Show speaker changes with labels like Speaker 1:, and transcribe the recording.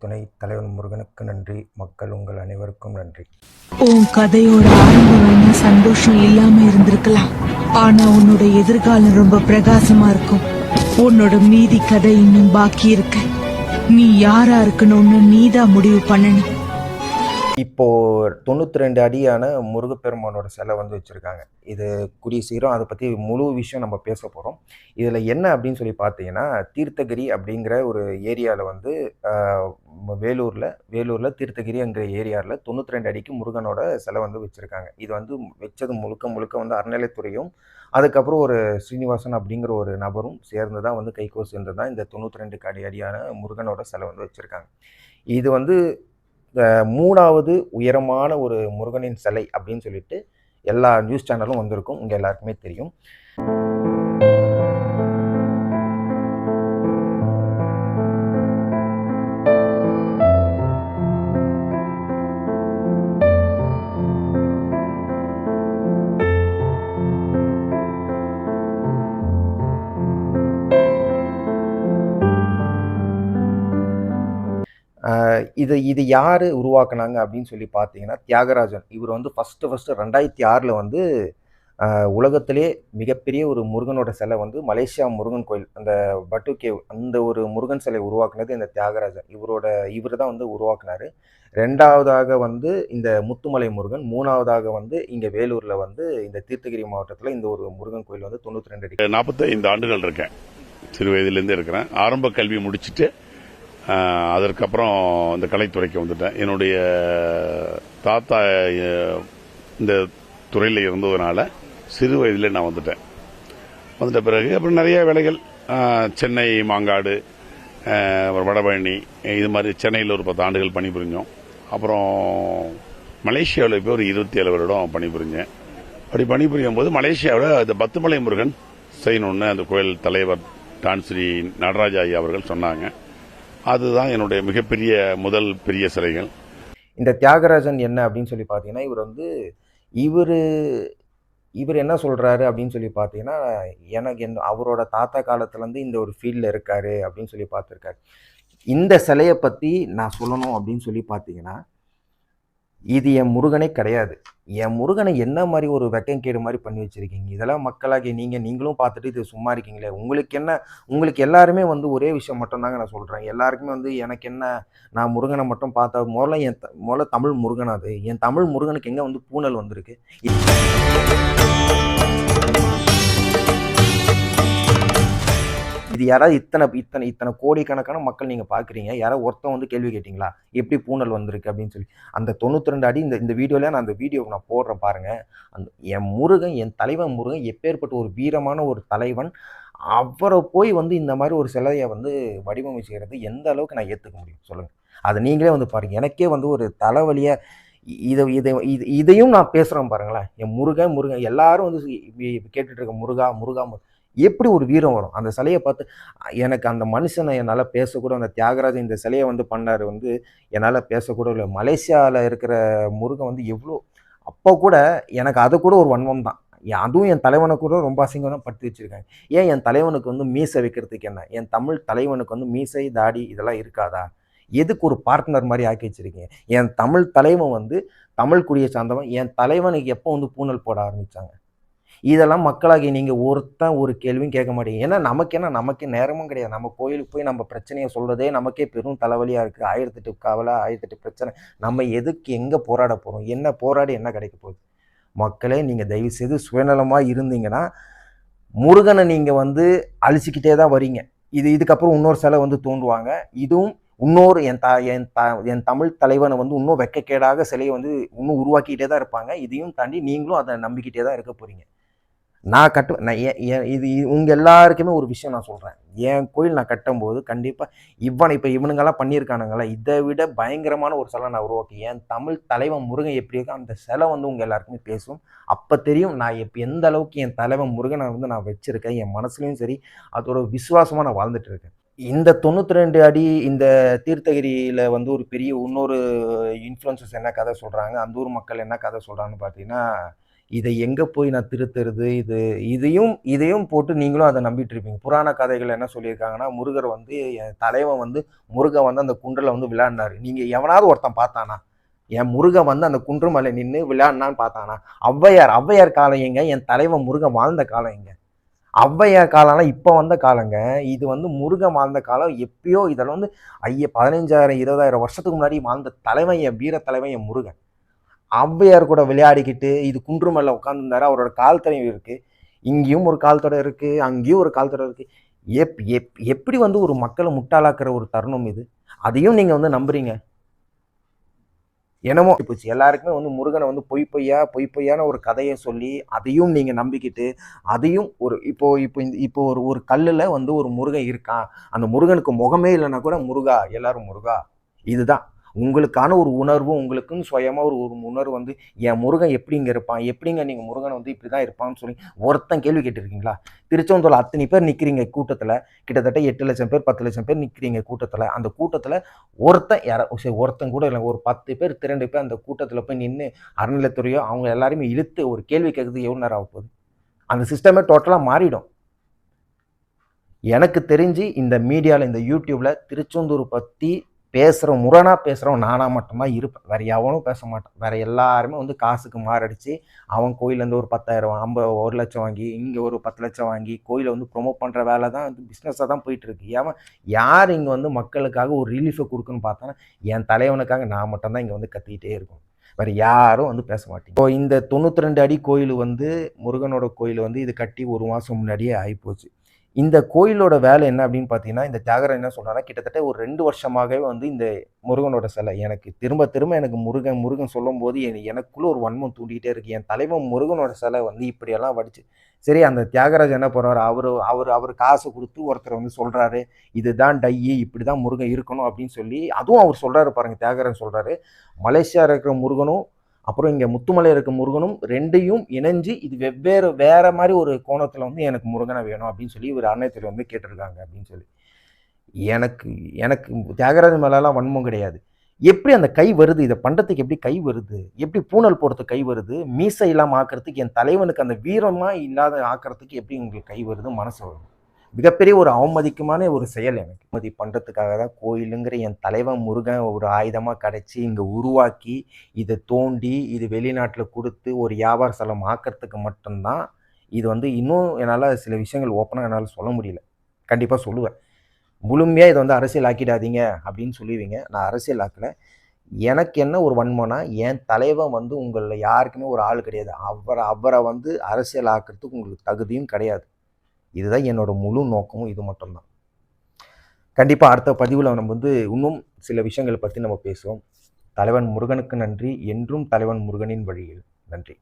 Speaker 1: துணை தலைவன் முருகனுக்கு நன்றி. மக்கள் உங்கள் அனைவருக்கும் நன்றி.
Speaker 2: உன் கதையோட ஆரம்பம் வேணா சந்தோஷம் இல்லாம இருந்திருக்கலாம், ஆனா உன்னோட எதிர்காலம் ரொம்ப பிரகாசமா இருக்கும். உன்னோட மீதி கதை இன்னும் பாக்கி இருக்கு. நீ யாரா இருக்கணும்னு நீதான் முடிவு பண்ணணும்.
Speaker 1: இப்போ 92 அடியான முருகப்பெருமானோட சிலை வந்து வச்சுருக்காங்க. இது கூடிய சீக்கிரம் அதை பற்றி முழு விஷயம் நம்ம பேச போகிறோம். இதில் என்ன அப்படின்னு சொல்லி பார்த்தீங்கன்னா, தீர்த்தகிரி அப்படிங்கிற ஒரு ஏரியாவில் வந்து வேலூரில் தீர்த்தகிரிங்கிற ஏரியாவில் 92 அடிக்கு முருகனோட சிலை வந்து வச்சுருக்காங்க. இது வந்து வச்சது முழுக்க முழுக்க வந்து அறநிலைத்துறையும் அதுக்கப்புறம் ஒரு ஸ்ரீனிவாசன் அப்படிங்கிற ஒரு நபரும் சேர்ந்து தான் வந்து கைகோர் சேர்ந்து தான் இந்த 92 அடியான முருகனோட சிலை வந்து வச்சுருக்காங்க. இது வந்து 3வது உயரமான ஒரு முருகனின் சிலை அப்படின்னு சொல்லிட்டு எல்லா நியூஸ் சேனலும் வந்திருக்கும். உங்கள் எல்லாருக்குமே தெரியும். இது யார் உருவாக்குனாங்க அப்படின்னு சொல்லி பார்த்தீங்கன்னா, தியாகராஜன். இவர் வந்து ஃபஸ்ட்டு 2006 வந்து உலகத்திலே மிகப்பெரிய ஒரு முருகனோட சிலை வந்து மலேசியா முருகன் கோயில், அந்த பட்டு கேவ், அந்த ஒரு முருகன் சிலை உருவாக்குனது இந்த தியாகராஜன். இவர் தான் வந்து உருவாக்குனாரு. 2வதாக வந்து இந்த முத்துமலை முருகன், 3வதாக வந்து இங்கே வேலூரில் வந்து இந்த தீர்த்தகிரி மாவட்டத்தில் இந்த ஒரு முருகன் கோயில் வந்து 92 அடி.
Speaker 3: 45 ஆண்டுகள் இருக்கேன். சிறு வயதிலேருந்து இருக்கிறேன். ஆரம்ப கல்வி முடிச்சுட்டு அதற்கப்புறம் இந்த கலைத்துறைக்கு வந்துட்டேன். என்னுடைய தாத்தா இந்த துறையில் இருந்ததுனால சிறு வயதில் நான் வந்துட்ட பிறகு அப்புறம் நிறைய வேலைகள், சென்னை, மாங்காடு, வடபழனி, இது மாதிரி சென்னையில் ஒரு 10 ஆண்டுகள் பணிபுரிஞ்சோம். அப்புறம் மலேசியாவில் போய் ஒரு 27 வருடம் பணிபுரிஞ்சேன். அப்படி பணிபுரியும் போது மலேசியாவில் இந்த பத்துமலை முருகன் செய்யணும்னு அந்த கோயில் தலைவர் டான் ஸ்ரீ நடராஜ ஐயா அவர்கள் சொன்னாங்க. அதுதான் என்னுடைய மிகப்பெரிய முதல் பெரிய சிலைகள்.
Speaker 1: இந்த தியாகராஜன் என்ன அப்படின்னு சொல்லி பார்த்தீங்கன்னா, இவர் என்ன சொல்கிறாரு அப்படின்னு சொல்லி பார்த்தீங்கன்னா, எனக்கு அவரோட தாத்தா காலத்துலேருந்து இந்த ஒரு ஃபீல்டில் இருக்காரு அப்படின்னு சொல்லி பார்த்துருக்காரு. இந்த சிலையை பற்றி நான் சொல்லணும் அப்படின்னு சொல்லி பார்த்தீங்கன்னா, இது என் முருகனே கிடையாது. என் முருகனை என்ன மாதிரி ஒரு வெக்கங்கேடு மாதிரி பண்ணி வச்சுருக்கீங்க. இதெல்லாம் மக்களாகி நீங்களும் பார்த்துட்டு இது சும்மா இருக்கீங்களே. உங்களுக்கு எல்லாருமே வந்து ஒரே விஷயம் மட்டும்தாங்க நான் சொல்கிறேன். எல்லாருக்குமே வந்து எனக்கு என்ன, நான் முருகனை மட்டும் பார்த்தா முதல்ல தமிழ் முருகன். அது என் தமிழ் முருகனுக்கு எங்கே வந்து பூனல் வந்திருக்கு. இது யாராவது இத்தனை கோடிக்கணக்கான மக்கள் நீங்கள் பார்க்குறீங்க, யாராவது ஒருத்தன் வந்து கேள்வி கேட்டிங்களா எப்படி பூனல் வந்திருக்கு அப்படின்னு சொல்லி? அந்த 92 அடி இந்த வீடியோவில் நான் அந்த வீடியோ நான் போடுறேன் பாருங்கள். என் முருகன், என் தலைவன் முருகன் எப்பேற்பட்ட ஒரு வீரமான ஒரு தலைவன். அவரை போய் வந்து இந்த மாதிரி ஒரு சிலையை வந்து வடிவமைச்சுக்கிறது எந்த அளவுக்கு நான் ஏற்றுக்க முடியும் சொல்லுங்கள்? அதை நீங்களே வந்து பாருங்கள். எனக்கே வந்து ஒரு தலைவலியாக இதையும் நான் பேசுகிறேன் பாருங்களேன். என் முருகன் எல்லாரும் வந்து கேட்டுட்டு இருக்க முருகா எப்படி ஒரு வீரம் வரும் அந்த சிலையை பார்த்து. எனக்கு அந்த மனுஷனை என்னால் பேசக்கூட, அந்த தியாகராஜன் இந்த சிலையை வந்து பண்ணார் வந்து என்னால் பேசக்கூட இல்லை. மலேசியாவில் இருக்கிற முருகன் வந்து எவ்வளோ, அப்போ கூட எனக்கு அது கூட ஒரு வன்மம் தான். அதுவும் என் தலைவனை கூட ரொம்ப அசிங்கம் தான் படுத்தி வச்சுருக்காங்க. ஏன் என் தலைவனுக்கு வந்து மீசை வைக்கிறதுக்கு என்ன? என் தமிழ் தலைவனுக்கு வந்து மீசை, தாடி இதெல்லாம் இருக்காதா? எதுக்கு ஒரு பார்ட்னர் மாதிரி ஆக்கி வச்சுருக்கீங்க? என் தமிழ் தலைவன் வந்து தமிழ் குடியை சார்ந்தவன். என் தலைவனுக்கு எப்போ வந்து பூனல் போட ஆரம்பித்தாங்க? இதெல்லாம் மக்களாகி நீங்கள் ஒரு கேள்வியும் கேட்க மாட்டீங்க. ஏன்னா நமக்கு நேரமும் கிடையாது. நம்ம கோயிலுக்கு போய் நம்ம பிரச்சனையை சொல்கிறதே நமக்கே பெரும் தலைவலியாக இருக்குது. 1008 கவலை, 1008 பிரச்சனை. நம்ம எதுக்கு எங்கே போராட போகிறோம்? என்ன போராடி என்ன கிடைக்க போகுது? மக்களே, நீங்கள் தயவுசெய்து சுயநலமாக இருந்தீங்கன்னா முருகனை நீங்கள் வந்து அழிச்சிக்கிட்டே தான் வரீங்க. இதுக்கப்புறம் இன்னொரு சிலை வந்து தோன்றுவாங்க. இதுவும் இன்னொரு என் தமிழ் தலைவனை வந்து இன்னும் வெக்கக்கேடாக சிலையை வந்து இன்னும் உருவாக்கிக்கிட்டே தான் இருப்பாங்க. இதையும் தாண்டி நீங்களும் அதை நம்பிக்கிட்டே தான் இருக்க போகிறீங்க. இது உங்கள் எல்லாருக்குமே ஒரு விஷயம் நான் சொல்கிறேன். என் கோயில் நான் கட்டும்போது கண்டிப்பாக இப்போ இவனுங்கெல்லாம் பண்ணியிருக்கானுங்களா, இதை விட பயங்கரமான ஒரு சிலை நான் உருவாக்கி என் தமிழ் தலைவன் முருகன் எப்படி இருக்கோ அந்த சிலை வந்து உங்கள் எல்லாருக்குமே பேசும். அப்போ தெரியும் நான் எந்த அளவுக்கு என் தலைவன் முருகனை வந்து நான் வச்சுருக்கேன். என் மனசுலையும் சரி, அதோட விசுவாசமாக நான் வாழ்ந்துட்டு இருக்கேன். இந்த 92 அடி இந்த தீர்த்தகிரியில் வந்து ஒரு பெரிய இன்னொரு இன்ஃப்ளூயன்சஸ் என்ன கதை சொல்கிறாங்க, அந்த ஊர் மக்கள் என்ன கதை சொல்கிறாங்கன்னு பார்த்தீங்கன்னா, இதை எங்கே போய் நான் திருத்துறது? இதையும் போட்டு நீங்களும் அதை நம்பிட்டு இருப்பீங்க. புராண கதைகள் என்ன சொல்லியிருக்காங்கன்னா, முருகர் வந்து என் தலைவன் வந்து முருகன் வந்து அந்த குன்றில் வந்து விளையாடினாரு. நீங்கள் எவனாவது ஒருத்தன் பார்த்தானா? என் முருகன் வந்து அந்த குன்று மேலே நின்று விளையாடினான்னு பார்த்தானா? ஔவையார் காலம் எங்க? என் தலைவன் முருகன் வாழ்ந்த காலம் எங்க? ஔவையார் காலம்லாம் இப்போ வந்த காலங்க. இது வந்து முருகன் வாழ்ந்த காலம் எப்பயோ. இதெல்லாம் வந்து 15,000 20,000 வருஷத்துக்கு முன்னாடி வாழ்ந்த தலைவன் என் வீர தலைவன் என் முருகன். ஔவையார் கூட விளையாடிக்கிட்டு இது குன்று மேல உட்காந்துருந்தாரு. அவரோட கால் தடை இருக்கு, இங்கேயும் ஒரு கால் தடை இருக்கு, அங்கேயும் ஒரு கால் தடை இருக்கு. எப்படி வந்து ஒரு மக்களை முட்டாளாக்குற ஒரு தருணம் இது? அதையும் நீங்க வந்து நம்புறீங்க. என்னமோ போச்சு எல்லாருக்குமே வந்து முருகனை வந்து பொய்யான ஒரு கதையை சொல்லி அதையும் நீங்க நம்பிக்கிட்டு அதையும் ஒரு இப்போ ஒரு கல்லுல வந்து ஒரு முருகன் இருக்கான். அந்த முருகனுக்கு முகமே இல்லைன்னா கூட முருகா, எல்லாரும் முருகா. இதுதான் உங்களுக்கான ஒரு உணர்வு. உங்களுக்குன்னு சுயமா ஒரு ஒரு உணர்வு வந்து என் முருகன் எப்படிங்க இருப்பான், எப்படிங்க நீங்க முருகன் வந்து இப்படிதான் இருப்பான்னு சொல்லி ஒருத்தன் கேள்வி கேட்டிருக்கீங்களா? திருச்செந்தூர்ல அத்தனை பேர் நிக்கிறீங்க கூட்டத்துல, கிட்டத்தட்ட 8 லட்சம் பேர் 10 லட்சம் பேர் நிக்கிறீங்க கூட்டத்துல. அந்த கூட்டத்துல ஒருத்தன் கூட இல்லை, ஒரு 10 பேர் 2 பேர் அந்த கூட்டத்துல போய் நின்று அறநிலைத்துறையோ அவங்க எல்லாருமே இழுத்து ஒரு கேள்வி கேட்கறதுக்கு எவ்வளவு நேரம் ஆக போகுது? அந்த சிஸ்டமே டோட்டலா மாறிடும். எனக்கு தெரிஞ்சு இந்த மீடியாவில் இந்த யூடியூப்ல திருச்செந்தூர் பற்றி முரணா பேசுகிறவன் நானாக மட்டும்தான் இருப்பேன். வேற எவனும் பேச மாட்டான். வேற எல்லாருமே வந்து காசுக்கு மாரடிச்சு அவன் கோயிலேருந்து ஒரு 10,000 1 லட்சம் வாங்கி இங்கே ஒரு 10 லட்சம் வாங்கி கோயிலை வந்து ப்ரொமோட் பண்ணுற வேலை தான் வந்து பிஸ்னஸாக தான் போயிட்டுருக்கு. யார் இங்கே வந்து மக்களுக்காக ஒரு ரிலீஃபை கொடுக்குன்னு பார்த்தோன்னா என் தலைவனுக்காக நான் மட்டும்தான் இங்கே வந்து கத்திக்கிட்டே இருக்கும். வேறு யாரும் வந்து பேச மாட்டேங்க. இப்போ இந்த 92 அடி கோயில் வந்து முருகனோட கோயில் வந்து இது கட்டி 1 மாதம் முன்னாடியே ஆகிப்போச்சு. இந்த கோயிலோட வேலை என்ன அப்படின்னு பார்த்தீங்கன்னா, இந்த தியாகராஜன் என்ன சொல்றாருன்னா, கிட்டத்தட்ட ஒரு 2 வருஷமாகவே வந்து இந்த முருகனோட சிலை எனக்கு திரும்ப திரும்ப எனக்கு முருகன் சொல்லும்போது எனக்குள்ள ஒரு வன்மம் தூண்டிகிட்டே இருக்கு. என் தலைவன் முருகனோட சிலை வந்து இப்படியெல்லாம் வடிச்சு சரி. அந்த தியாகராஜன் என்ன பண்ணுறாரு, அவர் காசு கொடுத்து ஒருத்தர் வந்து சொல்றாரு, இதுதான் டையி, இப்படிதான் முருகன் இருக்கணும் அப்படின்னு சொல்லி அதுவும் அவர் சொல்றாரு பாருங்க. தியாகராஜன் சொல்றாரு, மலேசியா இருக்கிற முருகனும் அப்புறம் இங்கே முத்துமலை இருக்க முருகனும் 2யும் இணைஞ்சு இது வேற மாதிரி ஒரு கோணத்தில் வந்து எனக்கு முருகனை வேணும் அப்படின்னு சொல்லி இவர் அன்னையத்தில் வந்து கேட்டிருக்காங்க அப்படின்னு சொல்லி. எனக்கு எனக்கு தியாகராஜன் மேலெல்லாம் வன்மம் கிடையாது. எப்படி அந்த கை வருது, இதை பண்ணுறதுக்கு எப்படி கை வருது, எப்படி பூனல் போடுறதுக்கு கை வருது, மீசை இல்லாமல் ஆக்கிறதுக்கு என் தலைவனுக்கு அந்த வீரமாக இல்லாத ஆக்கிறதுக்கு எப்படி உங்களுக்கு கை வருது, மனசு வருது? மிகப்பெரிய ஒரு அவமதிக்குமான ஒரு செயல். எனக்கு அவமதி பண்ணுறதுக்காக தான் கோயிலுங்கிற என் தலைவன் முருகன் ஒரு ஆயுதமாக கிடச்சி இங்கே உருவாக்கி இதை தோண்டி இது வெளிநாட்டில் கொடுத்து ஒரு வியாபார ஸ்தலம் ஆக்கிறதுக்கு மட்டும்தான். இது வந்து இன்னும் என்னால் சில விஷயங்கள் ஓப்பனாக என்னால் சொல்ல முடியல. கண்டிப்பாக சொல்லுவேன். முழுமையாக இதை வந்து அரசியல் ஆக்கிடாதீங்க அப்படின்னு சொல்லுவீங்க. நான் அரசியல் ஆக்கலை. எனக்கு என்ன ஒரு வன்மனா, என் தலைவன் வந்து உங்களில் யாருக்குமே ஒரு ஆள் கிடையாது. அவரை வந்து அரசியல் ஆக்கிறதுக்கு உங்களுக்கு தகுதியும் கிடையாது. இதுதான் என்னோட முழு நோக்கமும். இது மட்டும்தான். கண்டிப்பாக அடுத்த பதிவில் நம்ம வந்து இன்னும் சில விஷயங்களை பற்றி நம்ம பேசுவோம். தலைவன் முருகனுக்கு நன்றி. என்றும் தலைவன் முருகனின் வழியில். நன்றி.